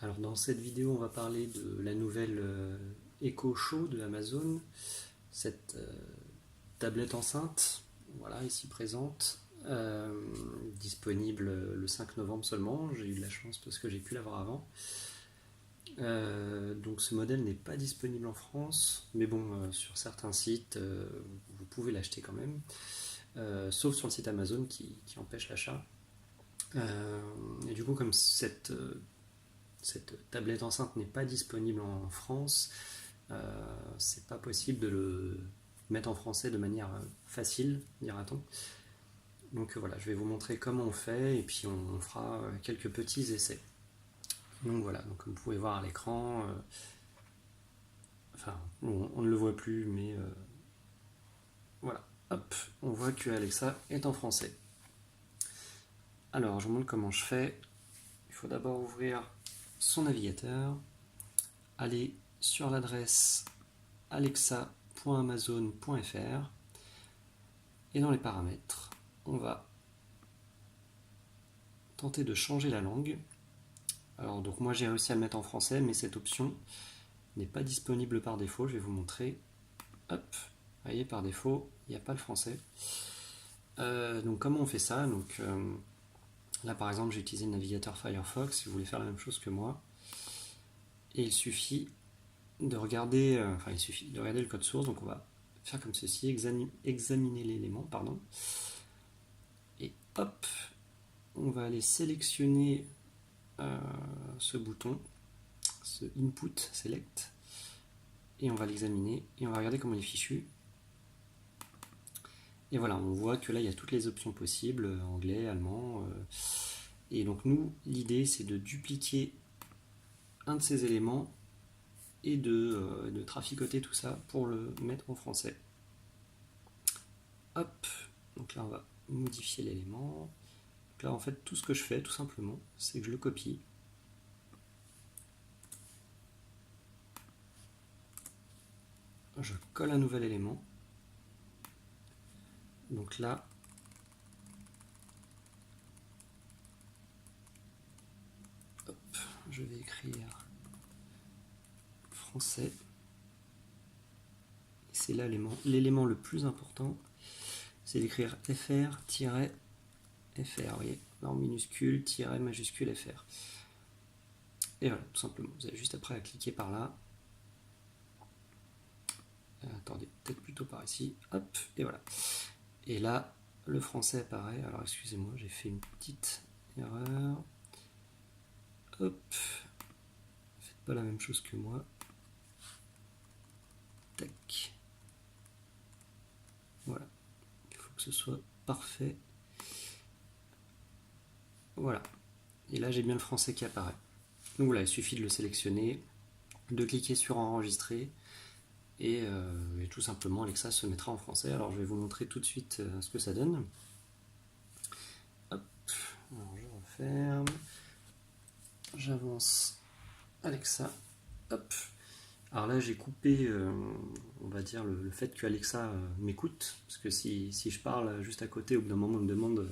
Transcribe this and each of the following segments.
Alors dans cette vidéo, on va parler de la nouvelle Echo Show de Amazon, cette tablette enceinte, voilà, ici présente, disponible le 5 novembre seulement. J'ai eu de la chance parce que j'ai pu l'avoir avant. Donc ce modèle n'est pas disponible en France, mais bon, sur certains sites, vous pouvez l'acheter quand même, sauf sur le site Amazon qui empêche l'achat. Et du coup, comme cette tablette enceinte n'est pas disponible en France, c'est pas possible de le mettre en français de manière facile, dira-t-on. Donc voilà, je vais vous montrer comment on fait et puis on fera quelques petits essais. Donc voilà, donc comme vous pouvez voir à l'écran, enfin on ne le voit plus, mais voilà, hop, on voit que Alexa est en français. Alors je vous montre comment je fais. Il faut d'abord ouvrir son navigateur, aller sur l'adresse alexa.amazon.fr et dans les paramètres, on va tenter de changer la langue. Alors donc moi j'ai réussi à le mettre en français, mais cette option n'est pas disponible par défaut. Je vais vous montrer. Hop, vous voyez, par défaut, il n'y a pas le français. Donc comment on fait ça? Donc là par exemple j'ai utilisé le navigateur Firefox. Si vous voulez faire la même chose que moi, et il suffit de regarder, le code source. Donc on va faire comme ceci, examiner l'élément, pardon, et hop, on va aller sélectionner ce bouton, ce input select, et on va l'examiner et on va regarder comment il est fichu. Et voilà, on voit que là il y a toutes les options possibles, anglais, allemand, et donc nous l'idée c'est de dupliquer un de ces éléments et de traficoter tout ça pour le mettre en français. Hop, donc là on va modifier l'élément. Donc là en fait tout ce que je fais tout simplement c'est que je le copie. Je colle un nouvel élément. Donc là, hop, je vais écrire français. C'est là l'élément le plus important, c'est d'écrire fr-fr, vous voyez, en minuscule, tiret majuscule fr. Et voilà, tout simplement. Vous avez juste après à cliquer par là. Attendez, peut-être plutôt par ici. Hop, et voilà. Et là, le français apparaît. Alors excusez-moi, j'ai fait une petite erreur. Hop, faites pas la même chose que moi. Tac. Voilà. Il faut que ce soit parfait. Voilà. Et là, j'ai bien le français qui apparaît. Donc voilà, il suffit de le sélectionner, de cliquer sur enregistrer, et tout simplement Alexa se mettra en français. Alors je vais vous montrer tout de suite ce que ça donne. Hop, alors je referme, j'avance Alexa, hop. Alors là j'ai coupé, on va dire, le fait que Alexa m'écoute, parce que si je parle juste à côté, au bout d'un moment on me demande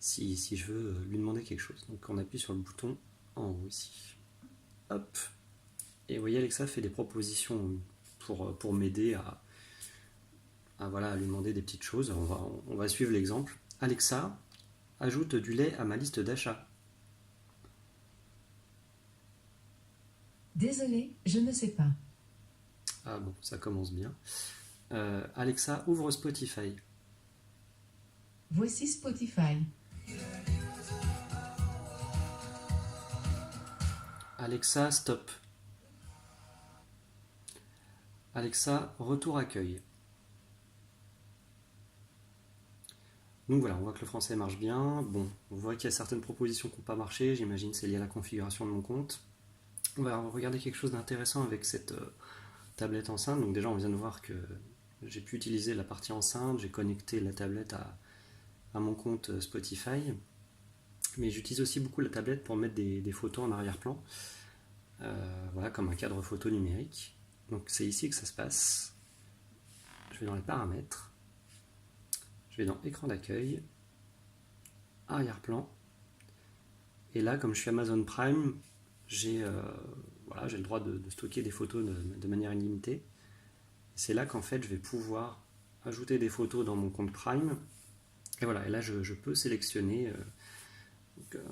si je veux lui demander quelque chose. Donc on appuie sur le bouton en haut ici. Hop. Et vous voyez, Alexa fait des propositions pour m'aider à lui demander des petites choses. On va suivre l'exemple. Alexa, ajoute du lait à ma liste d'achat. Désolé, je ne sais pas. Ah bon, ça commence bien. Alexa, ouvre Spotify. Voici Spotify. Alexa, stop. Alexa, retour accueil. Donc voilà, on voit que le français marche bien. Bon, on voit qu'il y a certaines propositions qui n'ont pas marché. J'imagine que c'est lié à la configuration de mon compte. On va regarder quelque chose d'intéressant avec cette tablette enceinte. Donc déjà, on vient de voir que j'ai pu utiliser la partie enceinte. J'ai connecté la tablette à mon compte Spotify. Mais j'utilise aussi beaucoup la tablette pour mettre des photos en arrière-plan. Voilà, comme un cadre photo numérique. Donc c'est ici que ça se passe. Je vais dans les paramètres. Je vais dans écran d'accueil, arrière-plan. Et là, comme je suis Amazon Prime, voilà, j'ai le droit de stocker des photos de manière illimitée. C'est là qu'en fait je vais pouvoir ajouter des photos dans mon compte Prime. Et voilà, et là je peux sélectionner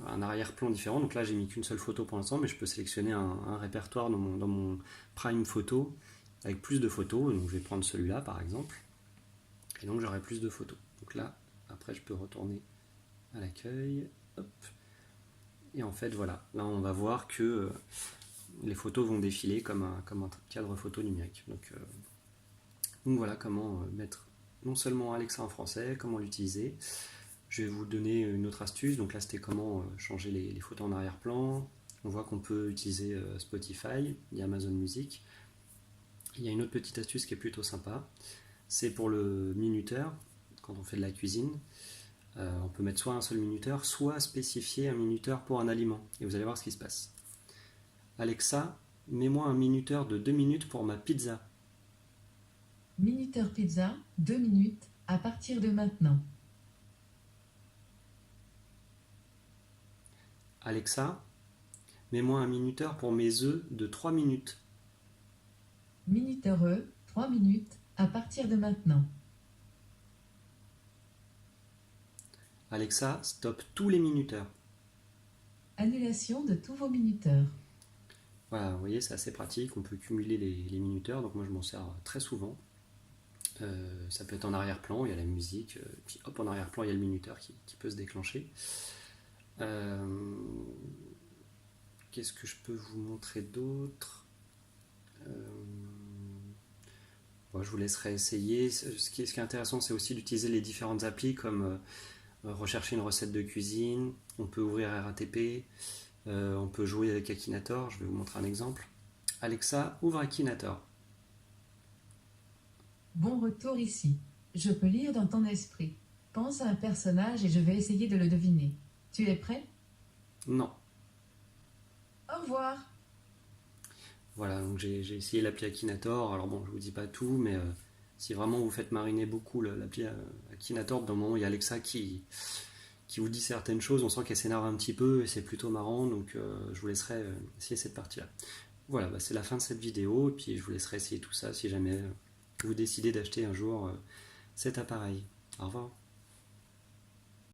un arrière-plan différent. Donc là j'ai mis qu'une seule photo pour l'instant, mais je peux sélectionner un répertoire dans mon Prime photo avec plus de photos. Donc je vais prendre celui-là par exemple. Et donc j'aurai plus de photos. Donc là, après je peux retourner à l'accueil. Hop. Et en fait voilà, là on va voir que les photos vont défiler comme un cadre photo numérique. Donc voilà comment mettre non seulement Alexa en français, comment l'utiliser. Je vais vous donner une autre astuce. Donc là, c'était comment changer les photos en arrière-plan. On voit qu'on peut utiliser Spotify, il y a Amazon Music. Il y a une autre petite astuce qui est plutôt sympa. C'est pour le minuteur, quand on fait de la cuisine. On peut mettre soit un seul minuteur, soit spécifier un minuteur pour un aliment. Et vous allez voir ce qui se passe. Alexa, mets-moi un minuteur de 2 minutes pour ma pizza. Minuteur pizza, 2 minutes, à partir de maintenant. Alexa, mets-moi un minuteur pour mes œufs de 3 minutes. Minuteur 3 minutes, à partir de maintenant. Alexa, stop tous les minuteurs. Annulation de tous vos minuteurs. Voilà, vous voyez, c'est assez pratique, on peut cumuler les minuteurs, donc moi je m'en sers très souvent. Ça peut être en arrière-plan, il y a la musique, puis hop, en arrière-plan, il y a le minuteur qui peut se déclencher. Qu'est-ce que je peux vous montrer d'autre? Bon, je vous laisserai essayer. Ce qui est intéressant, c'est aussi d'utiliser les différentes applis comme rechercher une recette de cuisine, on peut ouvrir RATP, on peut jouer avec Akinator, je vais vous montrer un exemple. Alexa, ouvre Akinator. Bon retour ici. Je peux lire dans ton esprit. Pense à un personnage et je vais essayer de le deviner. Tu es prêt? Non. Au revoir. Voilà, donc j'ai essayé l'appli Akinator. Alors bon, je vous dis pas tout, mais si vraiment vous faites mariner beaucoup l'appli Akinator, dans le moment où il y a Alexa qui vous dit certaines choses, on sent qu'elle s'énerve un petit peu et c'est plutôt marrant, donc je vous laisserai essayer cette partie-là. Voilà, bah, c'est la fin de cette vidéo, et puis je vous laisserai essayer tout ça si jamais vous décidez d'acheter un jour cet appareil. Au revoir.